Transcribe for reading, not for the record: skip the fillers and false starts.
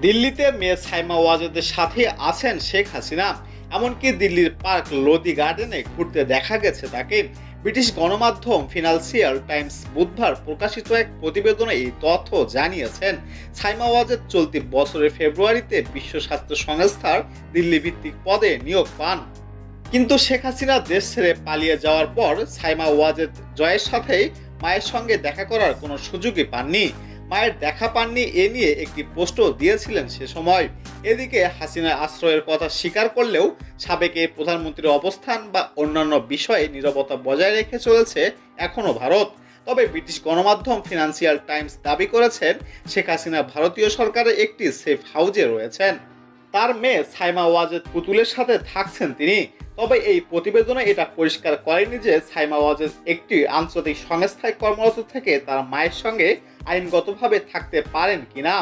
দিল্লিতে মেয়ে সাইমা ওয়াজেদের সাথে আছেন শেখ হাসিনা। এমনকি দিল্লির পার্ক লোদি গার্ডেনে ঘুরতে দেখা গেছে তাকে। ব্রিটিশ গণমাধ্যম ফিনান্সিয়াল টাইমস বুধবার প্রকাশিত এক প্রতিবেদনে এই তথ্য জানিয়েছেন। সাইমা ওয়াজেদ চলতি বছরের ফেব্রুয়ারিতে বিশ্ব স্বাস্থ্য সংস্থার দিল্লি ভিত্তিক পদে নিয়োগ পান। কিন্তু শেখ হাসিনা দেশ ছেড়ে পালিয়ে যাওয়ার পর সাইমা ওয়াজেদ জয়ের সাথে মায়ের সঙ্গে দেখা করার কোনো সুযোগই পাননি। মায়ের দেখা পাননি এ নিয়ে একটি পোস্টও দিয়েছিলেন সে সময়। এদিকে হাসিনা আশ্রয়ের কথা স্বীকার করলেও সাবেক এই প্রধানমন্ত্রীর অবস্থান বা অন্যান্য বিষয়ে নীরবতা বজায় রেখে চলেছে এখনও ভারত। তবে ব্রিটিশ গণমাধ্যম ফিনান্সিয়াল টাইমস দাবি করেছেন শেখ হাসিনা ভারতীয় সরকারের একটি সেফ হাউজে রয়েছেন। তার মেয়ে সাইমা ওয়াজেদ পুতুলের সাথে থাকছেন তিনি। তবে এই প্রতিবেদনে এটা পরিষ্কার করেনি যে সাইমা ওয়াজেদ একটি আন্তর্জাতিক সংস্থায় কর্মরত থেকে তার মায়ের সঙ্গে আইনগতভাবে থাকতে পারেন কিনা।